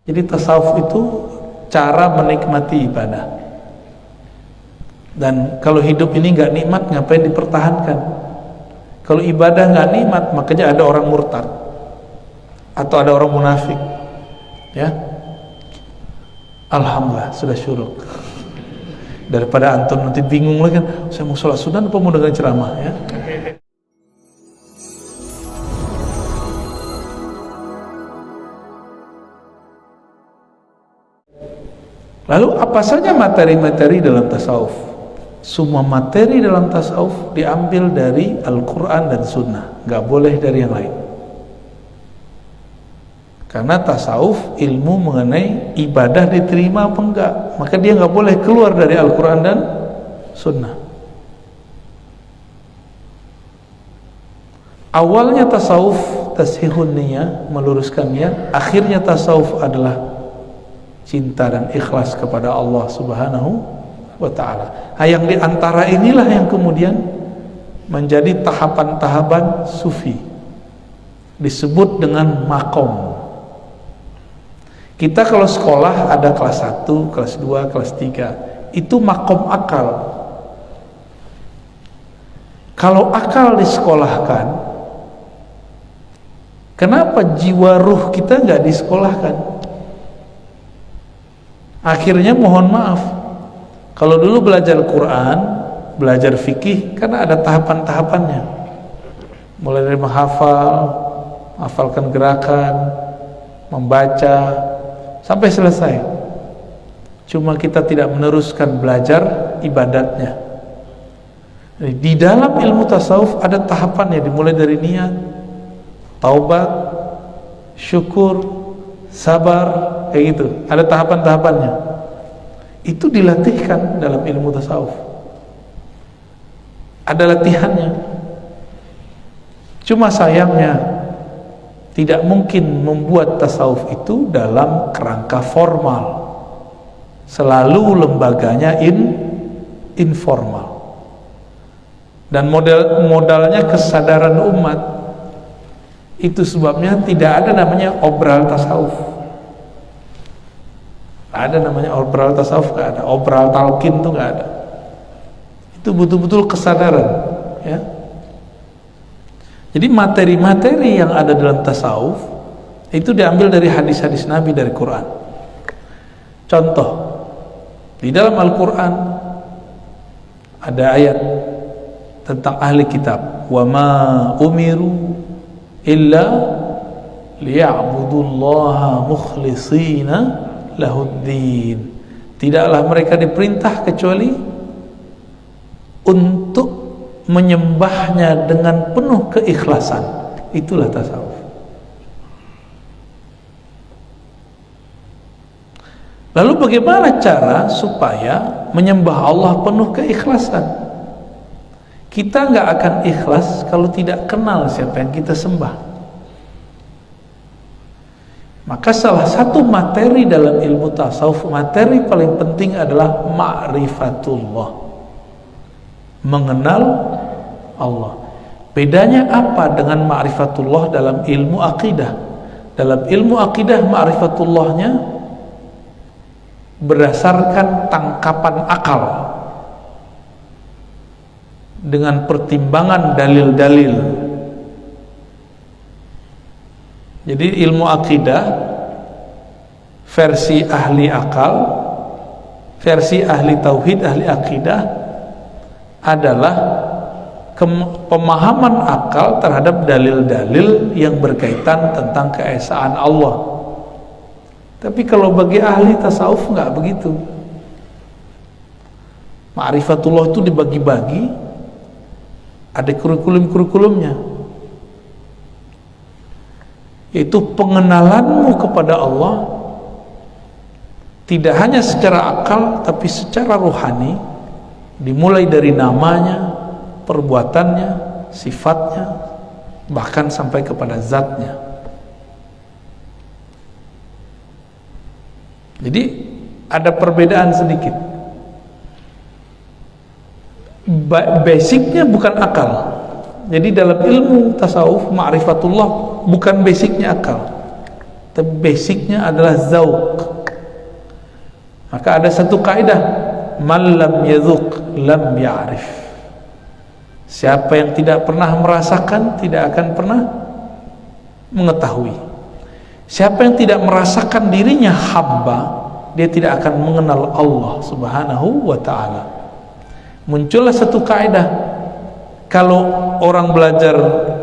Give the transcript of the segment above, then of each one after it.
Jadi tasawuf itu cara menikmati ibadah. Dan kalau hidup ini nggak nikmat, ngapain dipertahankan? Kalau ibadah nggak nikmat, makanya ada orang murtad atau ada orang munafik. Ya, alhamdulillah sudah syuruk. Daripada antum nanti bingung lagi kan, saya mau sholat sunat apa mau dengar ceramah ya. Lalu apa saja materi-materi dalam tasawuf? Semua materi dalam tasawuf diambil dari Al-Quran dan Sunnah, nggak boleh dari yang lain. Karena tasawuf ilmu mengenai ibadah diterima apa enggak, maka dia nggak boleh keluar dari Al-Quran dan Sunnah. Awalnya tasawuf tashihun niyah, meluruskan niat. Akhirnya tasawuf adalah cinta dan ikhlas kepada Allah Subhanahu wa ta'ala. Yang diantara inilah yang kemudian menjadi tahapan-tahapan sufi, disebut dengan makom. Kita kalau sekolah ada kelas 1, kelas 2, kelas 3, itu makom akal. Kalau akal disekolahkan, kenapa jiwa ruh kita nggak disekolahkan? Akhirnya mohon maaf, kalau dulu belajar Quran, belajar fikih, karena ada tahapan-tahapannya. Mulai dari menghafal, hafalkan gerakan, membaca, sampai selesai. Cuma kita tidak meneruskan belajar ibadatnya. Di dalam ilmu tasawuf ada tahapannya, dimulai dari niat, taubat, syukur, sabar, kayak gitu. Ada tahapan-tahapannya. Itu dilatihkan dalam ilmu tasawuf. Ada latihannya. Cuma sayangnya tidak mungkin membuat tasawuf itu dalam kerangka formal. Selalu lembaganya informal. Dan modalnya kesadaran umat. Itu sebabnya tidak ada namanya obral tasawuf. Ada namanya obral tasawuf, nggak ada. Obral talqin tuh nggak ada. Itu betul-betul kesadaran, ya. Jadi materi-materi yang ada dalam tasawuf itu diambil dari hadis-hadis Nabi, dari Quran. Contoh, di dalam Al-Quran ada ayat tentang ahli kitab, wa ma umiru illa liya'budullaha mukhlishina lahuddin. Tidaklah mereka diperintah kecuali untuk menyembahnya dengan penuh keikhlasan. Itulah tasawuf. Lalu bagaimana cara supaya menyembah Allah penuh keikhlasan? Kita nggak akan ikhlas kalau tidak kenal siapa yang kita sembah. Maka salah satu materi dalam ilmu tasawuf, materi paling penting adalah ma'rifatullah, mengenal Allah. Bedanya apa dengan ma'rifatullah dalam ilmu akidah? Dalam ilmu akidah ma'rifatullahnya berdasarkan tangkapan akal dengan pertimbangan dalil-dalil. Jadi ilmu akidah versi ahli akal, versi ahli tauhid, ahli akidah adalah pemahaman akal terhadap dalil-dalil yang berkaitan tentang keesaan Allah. Tapi kalau bagi ahli tasawuf nggak begitu. Ma'rifatullah itu dibagi-bagi, ada kurikulum-kurikulumnya, yaitu pengenalanmu kepada Allah tidak hanya secara akal tapi secara rohani, dimulai dari namanya, perbuatannya, sifatnya, bahkan sampai kepada zatnya. Jadi ada perbedaan sedikit. Basicnya bukan akal. Jadi dalam ilmu tasawuf ma'rifatullah bukan basicnya akal. Tapi basicnya adalah zauq. Maka ada satu kaidah, man lam yadzuq lam ya'rif. Siapa yang tidak pernah merasakan tidak akan pernah mengetahui. Siapa yang tidak merasakan dirinya hamba, dia tidak akan mengenal Allah Subhanahu wa ta'ala. Muncullah satu kaidah, kalau orang belajar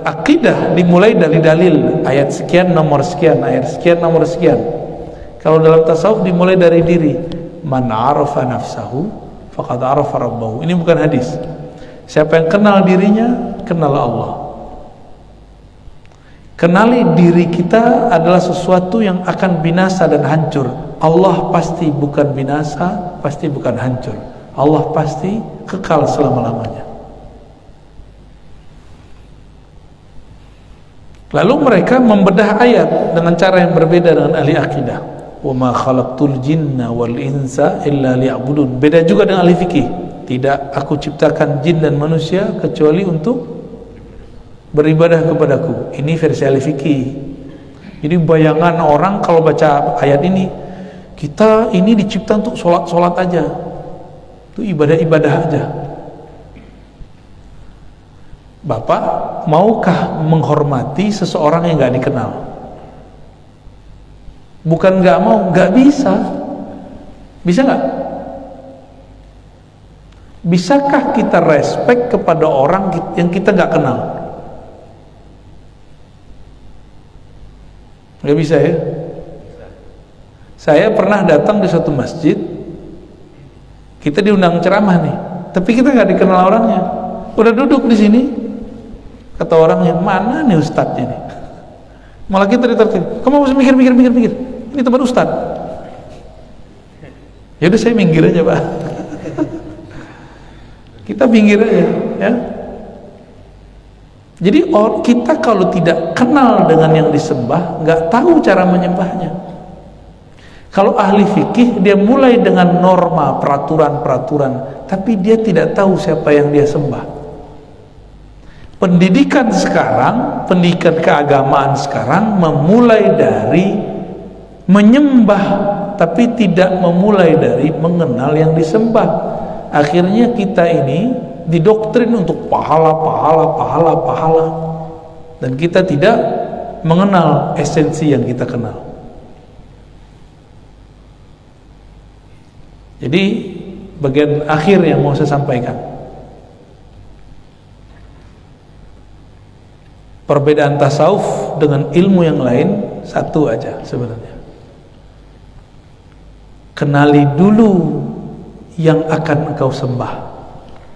akidah dimulai dari dalil, ayat sekian nomor sekian, ayat sekian nomor sekian. Kalau dalam tasawuf dimulai dari diri, man arafa nafsahu faqad arafa rabbahu. Ini bukan hadis. Siapa yang kenal dirinya, kenal Allah. Kenali diri kita adalah sesuatu yang akan binasa dan hancur. Allah pasti bukan binasa, pasti bukan hancur. Allah pasti kekal selama-lamanya. Lalu mereka membedah ayat dengan cara yang berbeda dengan ahli akidah. Wa ma khalaqtul jinna wal insa illa liya'budun. Beda juga dengan ahli fikih. Tidak aku ciptakan jin dan manusia kecuali untuk beribadah kepadaku. Ini versi ahli fikih. Jadi bayangan orang kalau baca ayat ini, kita ini dicipta untuk sholat aja, itu ibadah aja. Bapak maukah menghormati seseorang yang gak dikenal? Bukan gak mau, gak bisa. Bisa gak? Bisakah kita respect kepada orang yang kita gak kenal? Gak bisa ya? Saya pernah datang di suatu masjid, kita diundang ceramah nih, tapi kita gak dikenal orangnya. Udah duduk di sini, kata orangnya, mana nih ustadznya nih? Malah kita ditertib, kamu harus mikir. Ini tempat ustadz. Ya udah saya minggir aja Pak. Kita minggir aja, ya. Jadi kita kalau tidak kenal dengan yang disembah, nggak tahu cara menyembahnya. Kalau ahli fikih, dia mulai dengan norma, peraturan, tapi dia tidak tahu siapa yang dia sembah. Pendidikan sekarang, pendidikan keagamaan sekarang memulai dari menyembah, tapi tidak memulai dari mengenal yang disembah. Akhirnya kita ini didoktrin untuk pahala, dan kita tidak mengenal esensi yang kita kenal. Jadi bagian akhir yang mau saya sampaikan, perbedaan tasawuf dengan ilmu yang lain satu aja sebenarnya. Kenali dulu yang akan engkau sembah,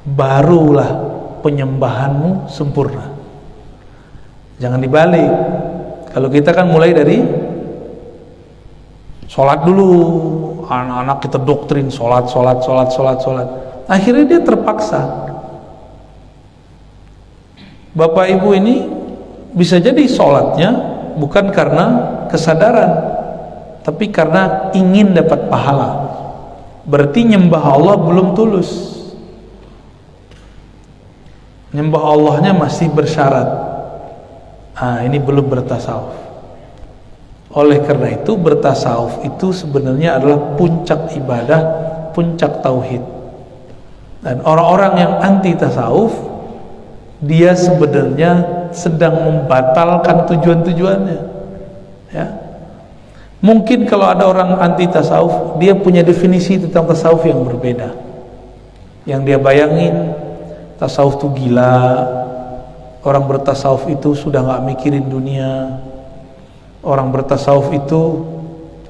barulah penyembahanmu sempurna. Jangan dibalik. Kalau kita kan mulai dari sholat dulu, anak-anak kita doktrin sholat. Akhirnya dia terpaksa. Bapak ibu ini bisa jadi sholatnya bukan karena kesadaran, tapi karena ingin dapat pahala. Berarti nyembah Allah belum tulus. Nyembah Allahnya masih bersyarat. Ini belum bertasawuf. Oleh karena itu bertasawuf itu sebenarnya adalah puncak ibadah, puncak tauhid. Dan orang-orang yang anti tasawuf, dia sebenarnya sedang membatalkan tujuan-tujuannya, ya. Mungkin kalau ada orang anti tasawuf, dia punya definisi tentang tasawuf yang berbeda. Yang dia bayangin tasawuf itu gila, orang bertasawuf itu sudah gak mikirin dunia, orang bertasawuf itu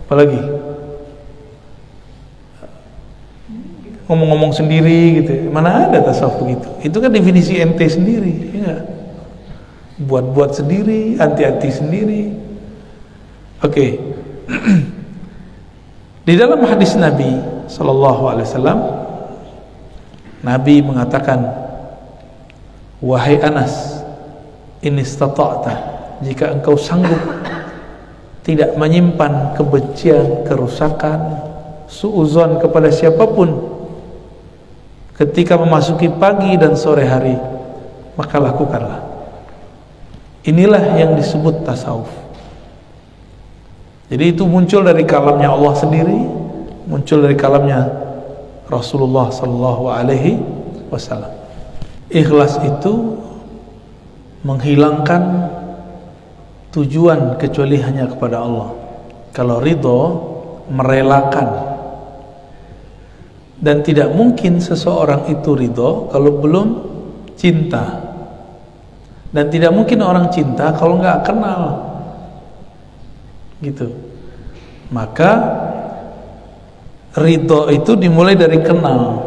apalagi ngomong-ngomong sendiri gitu. Mana ada tasawuf begitu? Itu kan definisi ente sendiri, ya. Buat-buat sendiri, anti-anti sendiri. Oke. Di dalam hadis Nabi sallallahu alaihi wasallam, Nabi mengatakan, wahai Anas, in istata'ta, jika engkau sanggup tidak menyimpan kebencian, kerusakan, suuzon kepada siapapun ketika memasuki pagi dan sore hari, maka lakukanlah. Inilah yang disebut tasawuf. Jadi itu muncul dari kalamnya Allah sendiri, muncul dari kalamnya Rasulullah sallallahu alaihi wasallam. Ikhlas itu menghilangkan tujuan kecuali hanya kepada Allah. Kalau ridho, merelakan. Dan tidak mungkin seseorang itu ridho kalau belum cinta. Dan tidak mungkin orang cinta kalau nggak kenal. Gitu. Maka ridho itu dimulai dari kenal.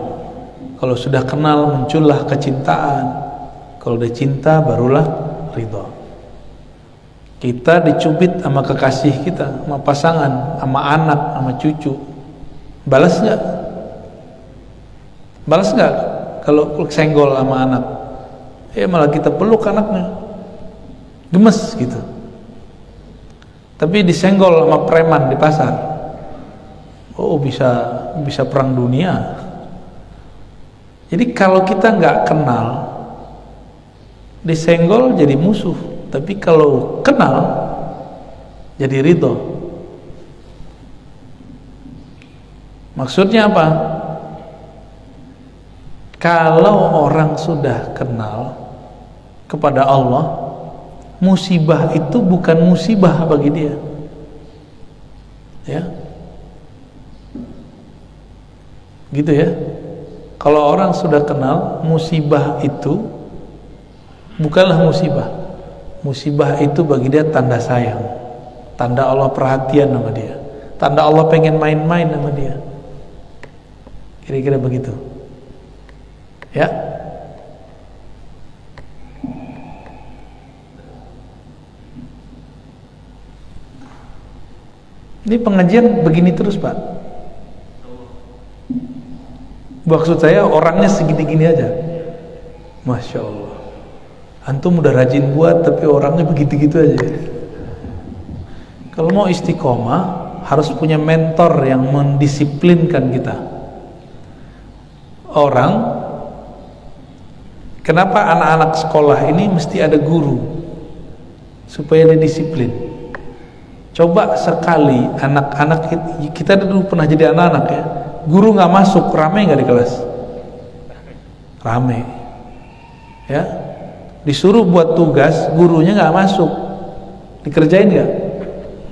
Kalau sudah kenal muncullah kecintaan. Kalau udah cinta barulah ridho. Kita dicubit sama kekasih kita, sama pasangan, sama anak, sama cucu. Balas nggak? Balas nggak kalau senggol sama anak? Malah kita peluk anaknya, gemes gitu. Tapi disenggol sama preman di pasar, oh bisa perang dunia. Jadi kalau kita nggak kenal, disenggol jadi musuh. Tapi kalau kenal, jadi ridho. Maksudnya apa? Kalau orang sudah kenal kepada Allah, musibah itu bukan musibah bagi dia. Ya. Gitu ya. Kalau orang sudah kenal, musibah itu bukanlah musibah. Musibah itu bagi dia tanda sayang, tanda Allah perhatian sama dia, tanda Allah pengen main-main sama dia. Kira-kira begitu. Ya. Ini pengajian begini terus, Pak. Maksud saya orangnya segini-gini aja. Masya Allah. Antum udah rajin buat tapi orangnya begitu-gitu aja. Kalau mau istiqomah harus punya mentor yang mendisiplinkan kita. Kenapa anak-anak sekolah ini mesti ada guru supaya dia disiplin? Coba sekali anak-anak kita dulu pernah jadi anak-anak ya, guru nggak masuk, rame nggak di kelas? Rame, ya. Disuruh buat tugas, gurunya nggak masuk, dikerjain nggak?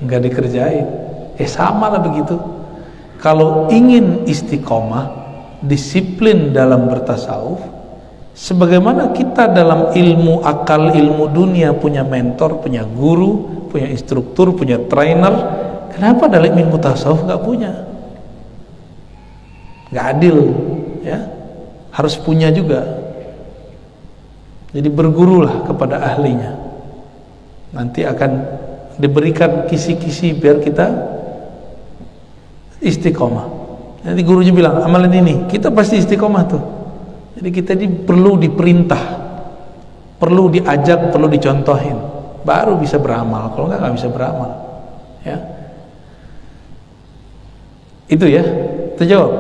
Nggak dikerjain. Sama lah begitu. Kalau ingin istiqomah, disiplin dalam bertasawuf, sebagaimana kita dalam ilmu akal, ilmu dunia punya mentor, punya guru, punya instruktur, punya trainer, kenapa dalam ilmu tasawuf nggak punya? Nggak adil, ya. Harus punya juga. Jadi bergurulah kepada ahlinya. Nanti akan diberikan kisi-kisi biar kita istiqomah. Nanti gurunya bilang amalan ini, kita pasti istiqomah tuh. Jadi kita ini perlu diperintah, perlu diajak, perlu dicontohin, baru bisa beramal. Kalau nggak bisa beramal. Ya. Itu ya. Terjawab.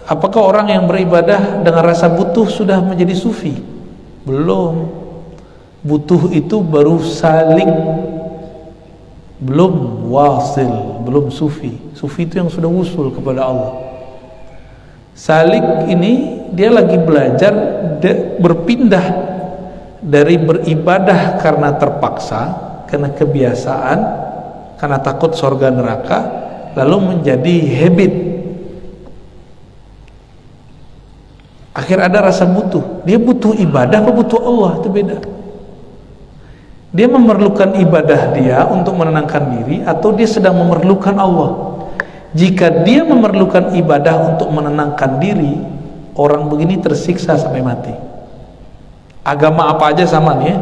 Apakah orang yang beribadah dengan rasa butuh sudah menjadi sufi? Belum. Butuh itu baru salik, belum wasil, belum sufi. Sufi itu yang sudah wusul kepada Allah. Salik ini dia lagi belajar berpindah dari beribadah karena terpaksa, karena kebiasaan, karena takut surga neraka, lalu menjadi habit. Akhir ada rasa butuh. Dia butuh ibadah apa butuh Allah? Itu beda. Dia memerlukan ibadah dia untuk menenangkan diri, atau dia sedang memerlukan Allah. Jika dia memerlukan ibadah untuk menenangkan diri, orang begini tersiksa sampai mati. Agama apa aja sama nih ya.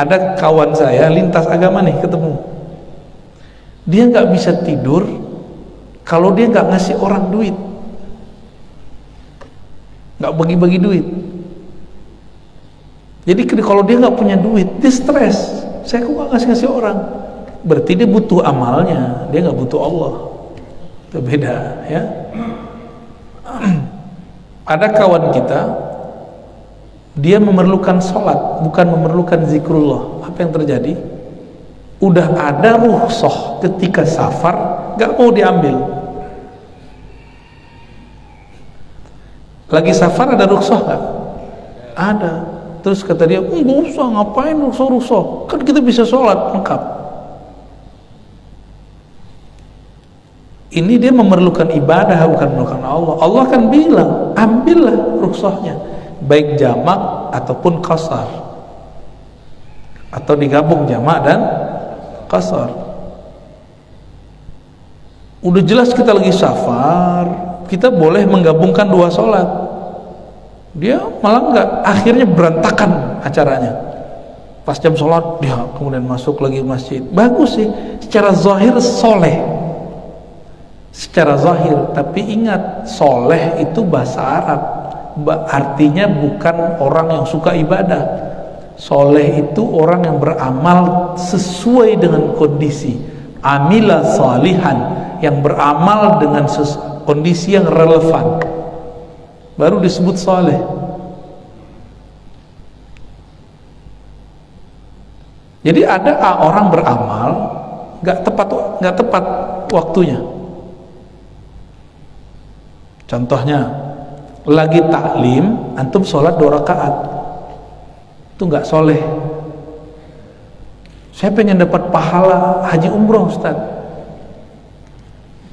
Ada kawan saya lintas agama nih ketemu, dia nggak bisa tidur kalau dia nggak ngasih orang duit, nggak bagi-bagi duit. Jadi kalau dia nggak punya duit, dia stres. Saya kok nggak ngasih orang? Berarti dia butuh amalnya, dia nggak butuh Allah. Itu beda, ya. Ada kawan kita, dia memerlukan sholat, bukan memerlukan zikrullah. Apa yang terjadi? udah ada rukhsah ketika safar, gak mau diambil. Lagi safar ada rukhsah gak? Ada. Terus kata dia, nggak usah, ngapain rukhsah, kan kita bisa sholat lengkap. Ini dia memerlukan ibadah, bukan memerlukan Allah. Allah kan bilang, ambillah rukhsahnya, baik jamak ataupun qasar, atau digabung jamak dan qasar. Udah jelas kita lagi safar, kita boleh menggabungkan dua sholat. Dia malah enggak, akhirnya berantakan acaranya. Pas jam sholat dia kemudian masuk lagi masjid. Bagus sih, secara zahir soleh, secara zahir. Tapi ingat, soleh itu bahasa Arab, artinya bukan orang yang suka ibadah. Soleh itu orang yang beramal sesuai dengan kondisi. Amila salihan, yang beramal dengan kondisi yang relevan, baru disebut soleh. Jadi ada orang beramal nggak tepat waktunya. Contohnya, lagi taklim, antum sholat 2 rakaat, itu nggak soleh. Saya pengen dapat pahala haji umroh, Ustaz.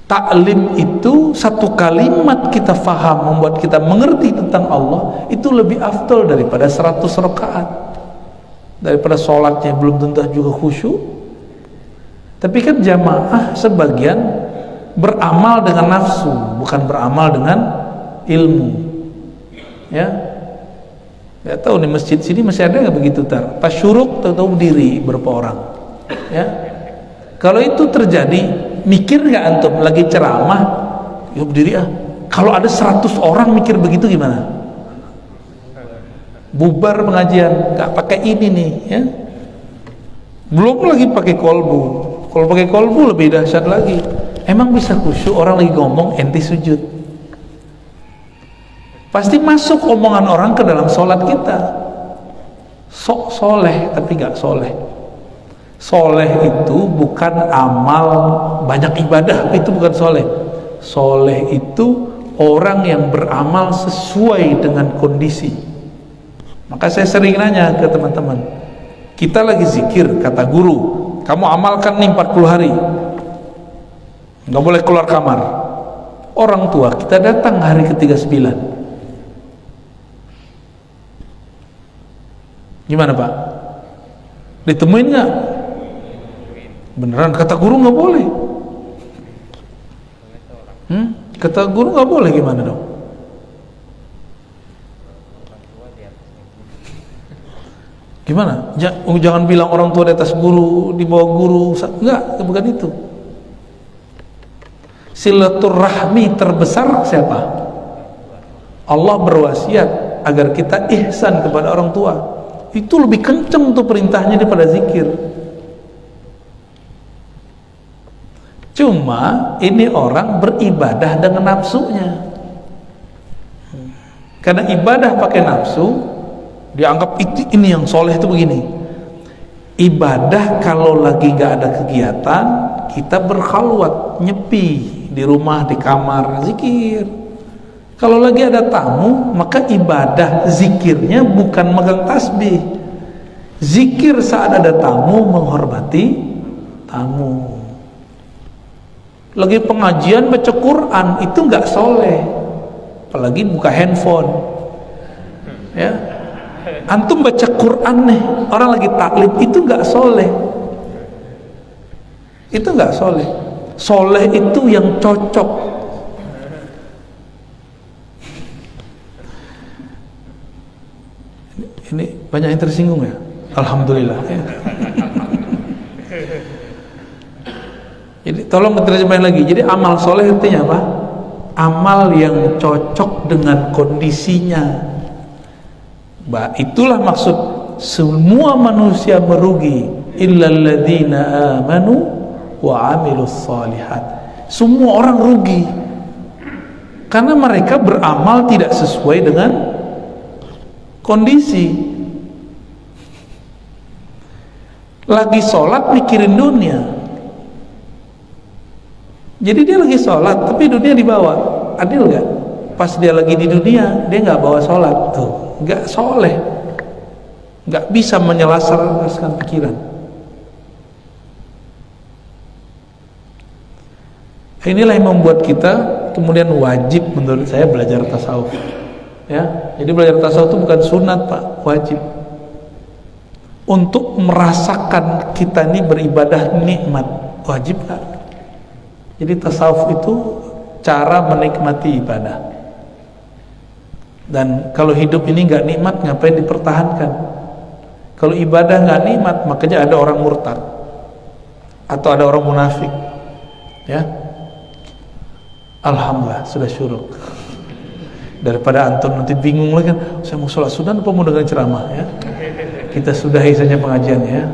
Taklim itu satu kalimat kita faham, membuat kita mengerti tentang Allah, itu lebih afdal daripada 100 rakaat, daripada sholatnya belum tentu juga khusyuk. Tapi kan jamaah sebagian beramal dengan nafsu, bukan beramal dengan ilmu. Ya, nggak tahu nih masjid sini masih ada nggak begitu tar? Pas syuruk tahu berdiri berapa orang. Ya, kalau itu terjadi, mikir nggak antum lagi ceramah, ya berdiri ah. Kalau ada 100 orang mikir begitu gimana? Bubar pengajian, nggak pakai ini nih, ya. Belum lagi pakai kolbu. Kalau pakai kolbu lebih dahsyat lagi. Emang bisa khusyuk orang lagi ngomong enti sujud? Pasti masuk omongan orang ke dalam sholat kita. Sok soleh tapi nggak soleh. Soleh itu bukan amal banyak ibadah, itu bukan soleh. Soleh itu orang yang beramal sesuai dengan kondisi. Maka saya sering nanya ke teman-teman, kita lagi zikir, kata guru, kamu amalkan nih 40 hari, nggak boleh keluar kamar. Orang tua kita datang hari ke-39, gimana Pak? Ditemuin nggak? Beneran kata guru nggak boleh. Kata guru nggak boleh, gimana dong? Gimana? Jangan bilang orang tua di atas guru, di bawah guru. Enggak, bukan itu. Silaturahmi terbesar siapa? Allah berwasiat agar kita ihsan kepada orang tua. Itu lebih kenceng tuh perintahnya daripada zikir. Cuma ini orang beribadah dengan nafsunya. Karena ibadah pakai nafsu, dianggap ini yang soleh itu begini. Ibadah kalau lagi gak ada kegiatan, kita berkhalwat, nyepi di rumah, di kamar, zikir. Kalau lagi ada tamu, maka ibadah zikirnya bukan megang tasbih. Zikir saat ada tamu, menghormati tamu. Lagi pengajian baca Quran, itu nggak soleh. Apalagi buka handphone, ya. Antum baca Quran nih, orang lagi taklim, itu nggak soleh. Itu nggak soleh. Soleh itu yang cocok. Ini banyak yang tersinggung ya. Alhamdulillah. Ya. Jadi tolong diterjemahin lagi. Jadi amal soleh artinya apa? Amal yang cocok dengan kondisinya. Itulah maksud semua manusia merugi illalladzina amanu wa amilus solihat. Semua orang rugi karena mereka beramal tidak sesuai dengan kondisi. lagi sholat mikirin dunia. Jadi dia lagi sholat tapi dunia dibawa. Adil gak? Pas dia lagi di dunia dia gak bawa sholat, tuh gak soleh, gak bisa menyelaraskan pikiran. Inilah yang membuat kita kemudian wajib menurut saya belajar tasawuf, ya. Jadi belajar tasawuf itu bukan sunat, Pak, wajib. Untuk merasakan kita ini beribadah nikmat, wajib gak? Jadi tasawuf itu cara menikmati ibadah. Dan kalau hidup ini nggak nikmat, ngapain dipertahankan? Kalau ibadah nggak nikmat, makanya ada orang murtad atau ada orang munafik, ya. Alhamdulillah sudah syuruk. Daripada antum nanti bingung lagi kan, saya mau sholat sunat apa mau dengar ceramah, ya. Kita sudahi saja pengajiannya, ya.